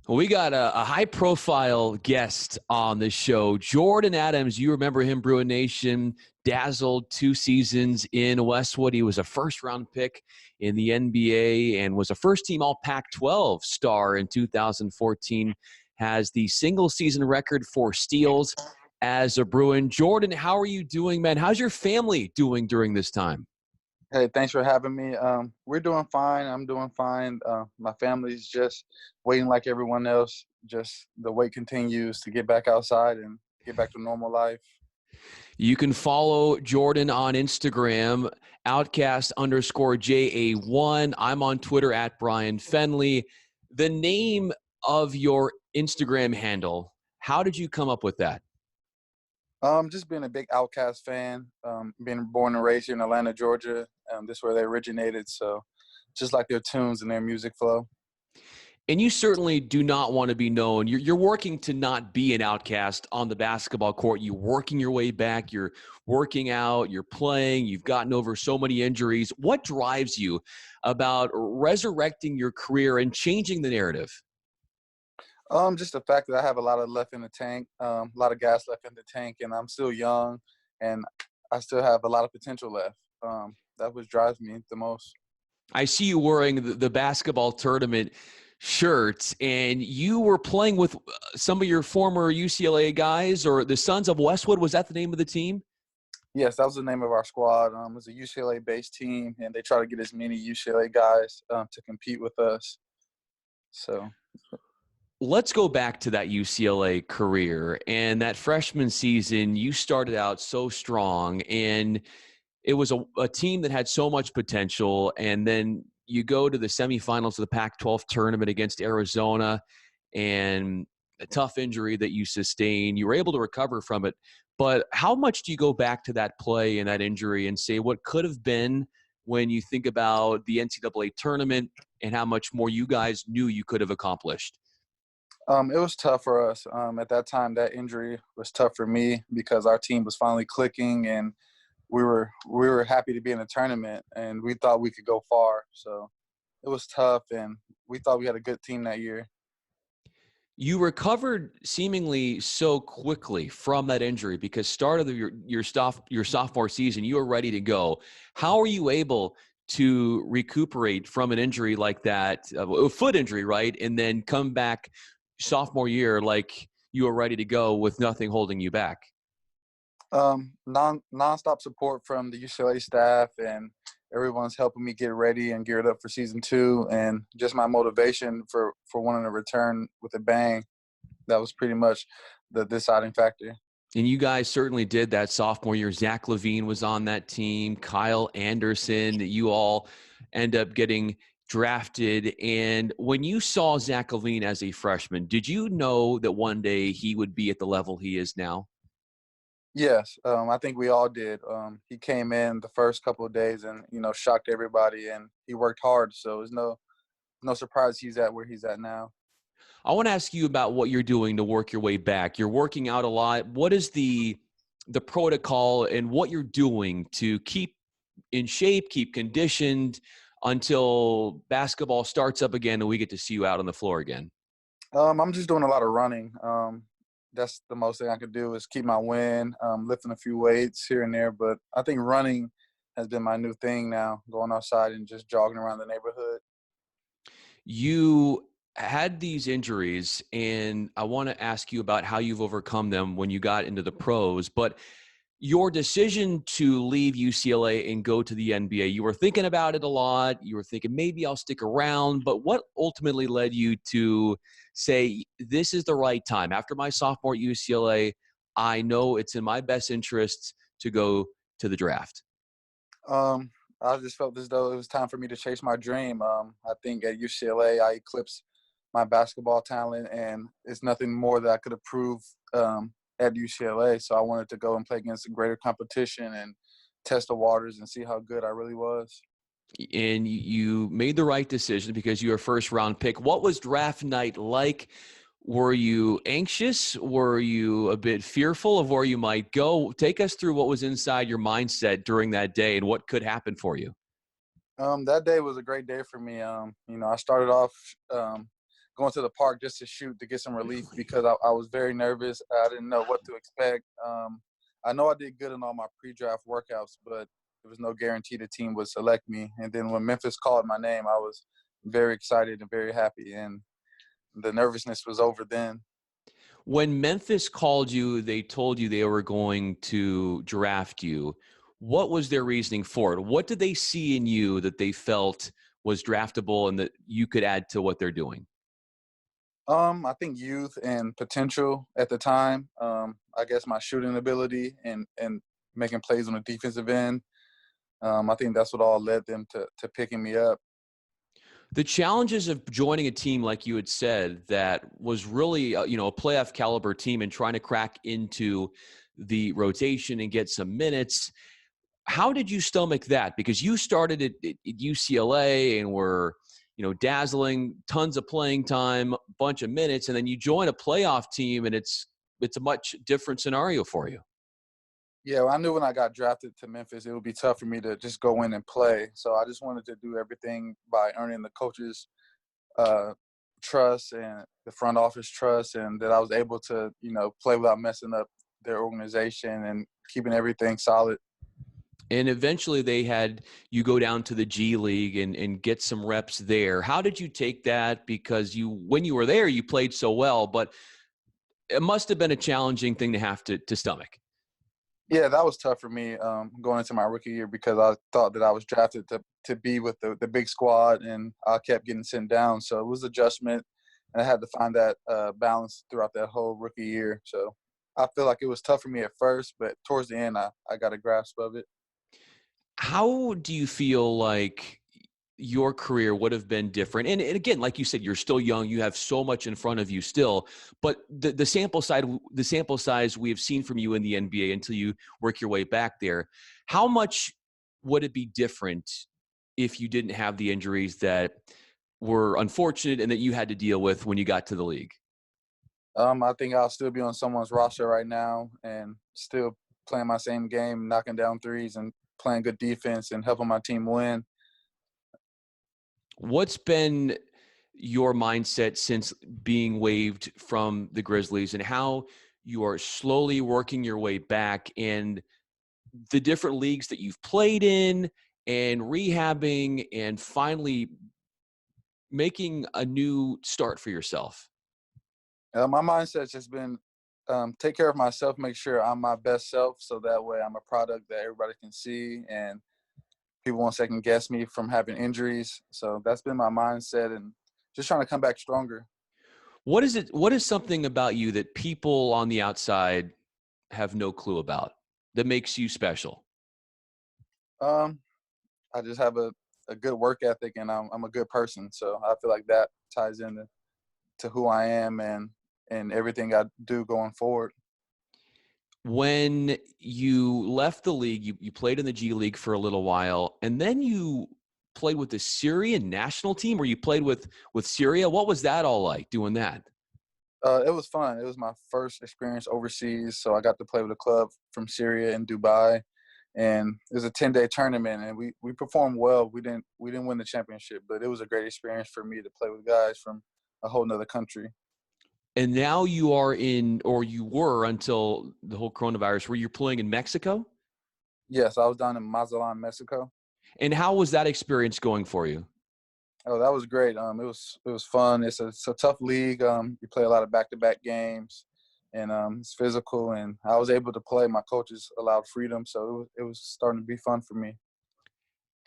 Well, we got a high-profile guest on the show, Jordan Adams. You remember him, Bruin Nation, dazzled 2 seasons in Westwood. He was a first-round pick in the NBA and was a first-team All-Pac-12 star in 2014. Has the single-season record for steals as a Bruin. Jordan, how are you doing, man? How's your family doing during this time? Hey, thanks for having me. We're doing fine. I'm doing fine. My family's just waiting like everyone else. Just the wait continues to get back outside and get back to normal life. You can follow Jordan on Instagram, outcast_JA1. I'm on Twitter at Brian Fenley. The name of your Instagram handle, how did you come up with that? Just being a big Outkast fan. Being born and raised here in Atlanta, Georgia. This is where they originated. So just like their tunes and their music flow. And you certainly do not want to be known. You're working to not be an outcast on the basketball court. You're working your way back. You're working out. You're playing. You've gotten over so many injuries. What drives you about resurrecting your career and changing the narrative? Just the fact that I have a lot of left in the tank, a lot of gas left in the tank, and I'm still young, and I still have a lot of potential left. That what drives me the most. I see you wearing the basketball tournament shirts, and you were playing with some of your former UCLA guys, or the Sons of Westwood. Was that the name of the team? Yes, that was the name of our squad. It was a UCLA-based team, and they try to get as many UCLA guys to compete with us. So Let's go back to that UCLA career and that freshman season. You started out so strong, and it was a team that had so much potential. And then you go to the semifinals of the Pac-12 tournament against Arizona, and a tough injury that you sustained. You were able to recover from it. But how much do you go back to that play and that injury and say what could have been when you think about the NCAA tournament and how much more you guys knew you could have accomplished? it was tough for us. At that time, that injury was tough for me because our team was finally clicking, and we were happy to be in the tournament, and we thought we could go far. So it was tough, and we thought we had a good team that year. You recovered seemingly so quickly from that injury because start of your sophomore season, you were ready to go. How are you able to recuperate from an injury like that, a foot injury, right, and then come back sophomore year like you were ready to go with nothing holding you back? Nonstop support from the UCLA staff, and everyone's helping me get ready and geared up for season 2, and just my motivation for wanting to return with a bang. That was pretty much the deciding factor. And you guys certainly did that sophomore year. Zach LaVine was on that team, Kyle Anderson. You all end up getting drafted. And when you saw Zach LaVine as a freshman, did you know that one day he would be at the level he is now? Yes, I think we all did. He came in the first couple of days and shocked everybody, and he worked hard. So it's no surprise he's at where he's at now. I want to ask you about what you're doing to work your way back. You're working out a lot. What is the protocol and what you're doing to keep in shape, keep conditioned until basketball starts up again and we get to see you out on the floor again? I'm just doing a lot of running. That's the most thing I could do is keep my wind, lifting a few weights here and there. But I think running has been my new thing now, going outside and just jogging around the neighborhood. You had these injuries, and I want to ask you about how you've overcome them when you got into the pros. But your decision to leave UCLA and go to the NBA, you were thinking about it a lot. You were thinking maybe I'll stick around. But what ultimately led you to say this is the right time? After my sophomore at UCLA, I know it's in my best interests to go to the draft. Um, I just felt as though it was time for me to chase my dream. I think at UCLA I eclipsed my basketball talent, and it's nothing more that I could have proved at UCLA. So I wanted to go and play against a greater competition and test the waters and see how good I really was. And you made the right decision because you were a first-round pick. What was draft night like? Were you anxious? Were you a bit fearful of where you might go? Take us through what was inside your mindset during that day and what could happen for you. That day was a great day for me. I started off going to the park just to shoot to get some relief because I was very nervous. I didn't know what to expect. I know I did good in all my pre-draft workouts, but there was no guarantee the team would select me. And then when Memphis called my name, I was very excited and very happy, and the nervousness was over then. When Memphis called you, they told you they were going to draft you. What was their reasoning for it? What did they see in you that they felt was draftable and that you could add to what they're doing? I think youth and potential at the time. I guess my shooting ability and making plays on the defensive end. I think that's what all led them to picking me up. The challenges of joining a team, like you had said, that was really a playoff caliber team and trying to crack into the rotation and get some minutes. How did you stomach that? Because you started at UCLA and were dazzling, tons of playing time, bunch of minutes, and then you join a playoff team, and it's a much different scenario for you. Yeah, well, I knew when I got drafted to Memphis, it would be tough for me to just go in and play. So I just wanted to do everything by earning the coaches' uh, trust and the front office trust, and that I was able to, play without messing up their organization and keeping everything solid. And eventually they had you go down to the G League and get some reps there. How did you take that? Because when you were there, you played so well, but it must have been a challenging thing to have to stomach. Yeah, that was tough for me going into my rookie year because I thought that I was drafted to be with the big squad, and I kept getting sent down. So it was adjustment, and I had to find that balance throughout that whole rookie year. So I feel like it was tough for me at first, but towards the end, I got a grasp of it. How do you feel like your career would have been different? And again, like you said, you're still young. You have so much in front of you still. But the sample size we have seen from you in the NBA until you work your way back there, how much would it be different if you didn't have the injuries that were unfortunate and that you had to deal with when you got to the league? I think I'll still be on someone's roster right now and still playing my same game, knocking down threes and playing good defense and helping my team win. What's been your mindset since being waived from the Grizzlies, and how you are slowly working your way back and the different leagues that you've played in and rehabbing and finally making a new start for yourself? My mindset's just been take care of myself, make sure I'm my best self, so that way I'm a product that everybody can see and people won't second guess me from having injuries. So that's been my mindset, and just trying to come back stronger. What is something about you that people on the outside have no clue about that makes you special? Um, I just have a good work ethic, and I'm a good person. So I feel like that ties into to who I am and everything I do going forward. When you left the league, you played in the G League for a little while, and then you played with the Syrian national team, or you played with Syria. What was that all like doing that? It was fun. It was my first experience overseas, so I got to play with a club from Syria in Dubai, and it was a 10-day tournament, and we performed well. We didn't win the championship, but it was a great experience for me to play with guys from a whole nother country. And now you are in, or you were until the whole coronavirus, where you're playing in Mexico. Yes, I was down in Mazatlan, Mexico. And how was that experience going for you? Oh, that was great. It was fun. It's a tough league. You play a lot of back-to-back games, and it's physical. And I was able to play. My coaches allowed freedom, so it was starting to be fun for me.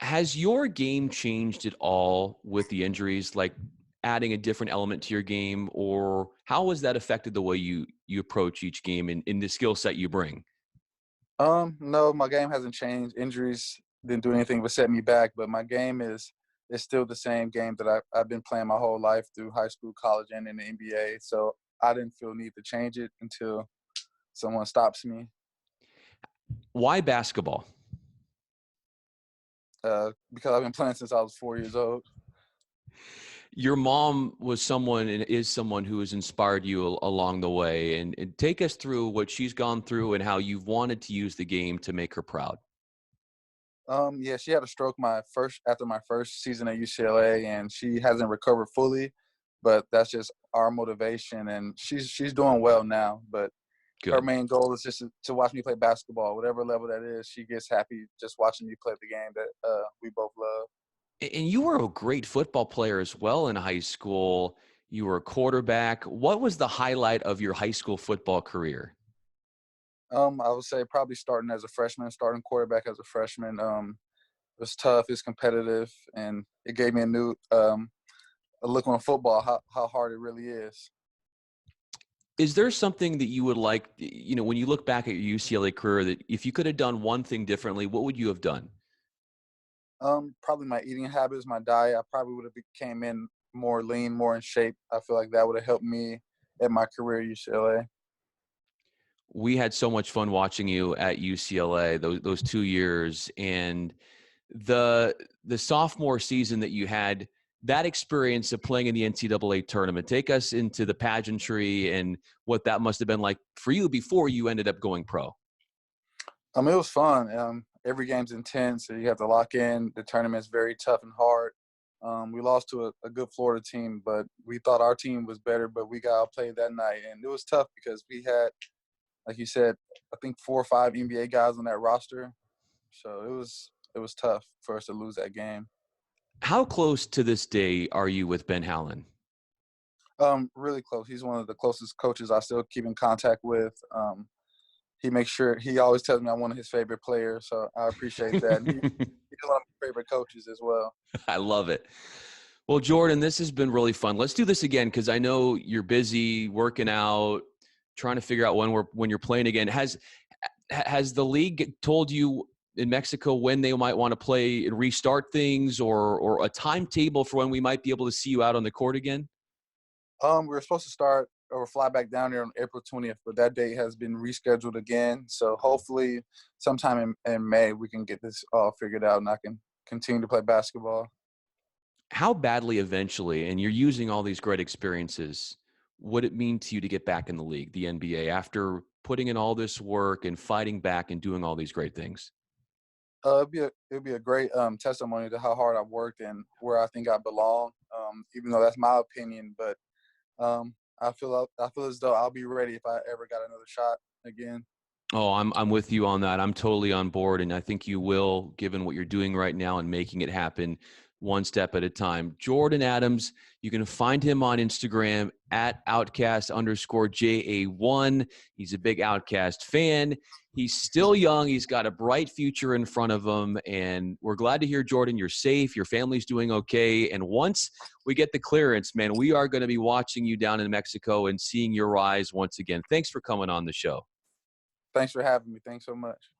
Has your game changed at all with the injuries, like adding a different element to your game, or how has that affected the way you approach each game and in the skill set you bring? No, my game hasn't changed. Injuries didn't do anything but set me back, but my game is still the same game that I've been playing my whole life through high school, college, and in the NBA. So I didn't feel need to change it until someone stops me. Why basketball? Because I've been playing since I was 4 years old. Your mom was someone and is someone who has inspired you along the way, and take us through what she's gone through and how you've wanted to use the game to make her proud. Yeah, she had a stroke after my first season at UCLA, and she hasn't recovered fully. but that's just our motivation. And she's doing well now. But her Good. main goal is just to watch me play basketball, whatever level that is. She gets happy just watching me play the game that we both love. And you were a great football player as well in high school. You were a quarterback. What was the highlight of your high school football career? I would say probably starting as a freshman, starting quarterback as a freshman. It was tough, it's competitive, and it gave me a look on football, how hard it really is. Is there something that you would like, when you look back at your UCLA career, that if you could have done one thing differently, what would you have done? Probably my eating habits, my diet. I probably would have came in more lean, more in shape. I feel like that would have helped me at my career at UCLA. We had so much fun watching you at UCLA those 2 years, and the sophomore season that you had, that experience of playing in the NCAA tournament. Take us into the pageantry and what that must have been like for you before you ended up going pro. It was fun. Every game's intense. So you have to lock in. The tournament's very tough and hard. We lost to a good Florida team, but we thought our team was better, but we got outplayed that night. And it was tough because we had, like you said, I think 4 or 5 NBA guys on that roster. So it was tough for us to lose that game. How close to this day are you with Ben Howland? Really close. He's one of the closest coaches I still keep in contact with. He makes sure he always tells me I'm one of his favorite players, so I appreciate that. And he's one of my favorite coaches as well. I love it. Well, Jordan, this has been really fun. Let's do this again because I know you're busy working out, trying to figure out when you're playing again. Has the league told you in Mexico when they might want to play and restart things, or a timetable for when we might be able to see you out on the court again? We were supposed to start or fly back down there on April 20th, but that date has been rescheduled again. So hopefully sometime in May we can get this all figured out and I can continue to play basketball. How badly eventually, and you're using all these great experiences, would it mean to you to get back in the league, the NBA, after putting in all this work and fighting back and doing all these great things? It'd be a great testimony to how hard I've worked and where I think I belong. Even though that's my opinion, but I feel as though I'll be ready if I ever got another shot again. Oh, I'm with you on that. I'm totally on board, and I think you will, given what you're doing right now and making it happen one step at a time. Jordan Adams, you can find him on Instagram at outcast_JA1. He's a big Outcast fan. He's still young. He's got a bright future in front of him, and we're glad to hear, Jordan, you're safe. Your family's doing okay. And once we get the clearance, man, we are going to be watching you down in Mexico and seeing your rise once again. Thanks for coming on the show. Thanks for having me. Thanks so much.